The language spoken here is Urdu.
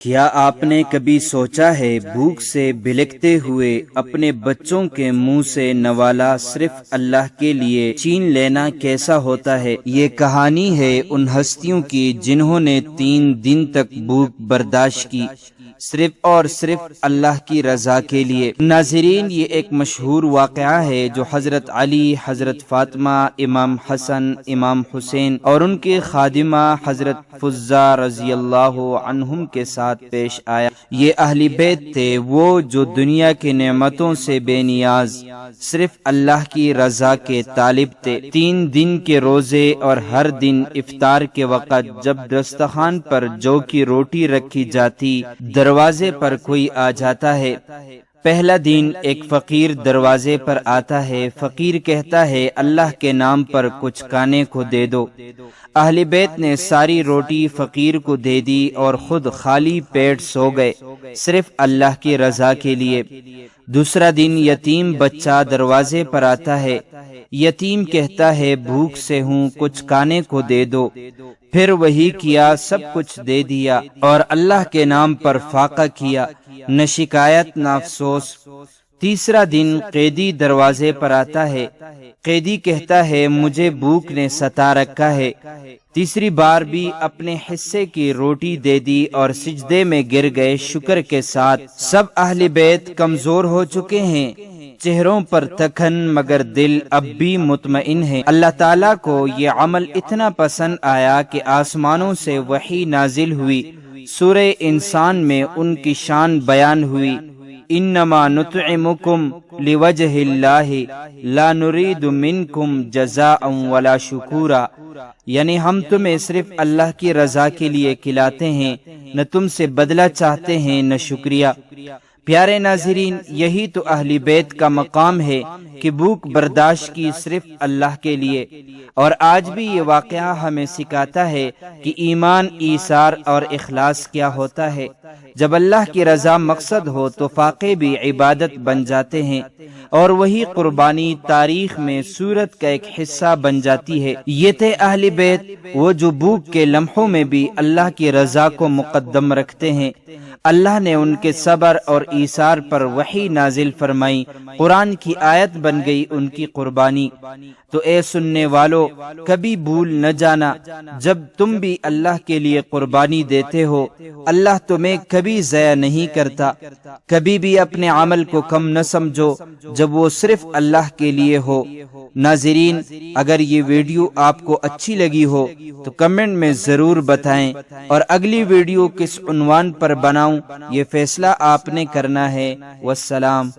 کیا آپ نے کبھی سوچا ہے بھوک سے بھلکتے ہوئے اپنے بچوں کے منہ سے نوالا صرف اللہ کے لیے چھین لینا کیسا ہوتا ہے؟ یہ کہانی ہے ان ہستیوں کی جنہوں نے 3 دن تک بھوک برداشت کی، صرف اور صرف اللہ کی رضا کے لیے۔ ناظرین، یہ ایک مشہور واقعہ ہے جو حضرت علی، حضرت فاطمہ، امام حسن، امام حسین اور ان کے خادمہ حضرت فضہ رضی اللہ عنہم کے ساتھ پیش آیا۔ یہ اہل بیت تھے، وہ جو دنیا کی نعمتوں سے بے نیاز، صرف اللہ کی رضا کے طالب تھے۔ 3 دن کے روزے اور ہر دن افطار کے وقت جب دسترخوان پر جو کی روٹی رکھی جاتی، دروازے پر کوئی آ جاتا ہے۔ پہلا دن ایک فقیر دروازے پر آتا ہے۔ فقیر کہتا ہے، اللہ کے نام پر کچھ کھانے کو دے دو۔ اہل بیت نے ساری روٹی فقیر کو دے دی اور خود خالی پیٹ سو گئے، صرف اللہ کی رضا کے لیے۔ دوسرا دن یتیم بچہ دروازے پر آتا ہے۔ یتیم کہتا ہے، بھوک سے ہوں، کچھ کھانے کو دے دو۔ پھر وہی کیا، سب کچھ دے دیا اور اللہ کے نام پر فاقہ کیا، نہ شکایت نہ افسوس۔ تیسرا دن قیدی دروازے پر آتا ہے۔ قیدی کہتا ہے، مجھے بھوک نے ستا رکھا ہے۔ تیسری بار بھی اپنے حصے کی روٹی دے دی اور سجدے میں گر گئے شکر کے ساتھ۔ سب اہل بیت کمزور ہو چکے ہیں، چہروں پر تکھن، مگر دل اب بھی مطمئن ہے۔ اللہ تعالیٰ کو یہ عمل اتنا پسند آیا کہ آسمانوں سے وحی نازل ہوئی۔ سورہ انسان میں ان کی شان بیان ہوئی، انما نطعمکم لوجہ اللہ لا نرید منکم جزاء ولا شکورا، یعنی ہم تمہیں صرف اللہ کی رضا کے لیے کھلاتے ہیں، نہ تم سے بدلہ چاہتے ہیں نہ شکریہ۔ پیارے ناظرین، یہی تو اہل بیت کا مقام ہے کہ بھوک برداشت کی صرف اللہ کے لیے۔ اور آج بھی یہ واقعہ ہمیں سکھاتا ہے کہ ایمان، ایثار اور اخلاص کیا ہوتا ہے۔ جب اللہ کی رضا مقصد ہو تو فاقے بھی عبادت بن جاتے ہیں، اور وہی قربانی تاریخ میں سورت کا ایک حصہ بن جاتی ہے۔ یہ تھے اہل بیت، وہ جو بھوک کے لمحوں میں بھی اللہ کی رضا کو مقدم رکھتے ہیں۔ اللہ نے ان کے صبر اور ایثار پر وحی نازل فرمائی، قرآن کی آیت بن گئی ان کی قربانی۔ تو اے سننے والو، کبھی بھول نہ جانا، جب تم بھی اللہ کے لیے قربانی دیتے ہو، اللہ تمہیں کبھی ضائع نہیں کرتا۔ کبھی بھی اپنے عمل کو کم نہ سمجھو جب وہ صرف اللہ کے لیے ہو۔ ناظرین، اگر یہ ویڈیو آپ کو اچھی لگی ہو تو کمنٹ میں ضرور بتائیں، اور اگلی ویڈیو کس عنوان پر بناؤں یہ فیصلہ آپ نے کرنا ہے۔ والسلام۔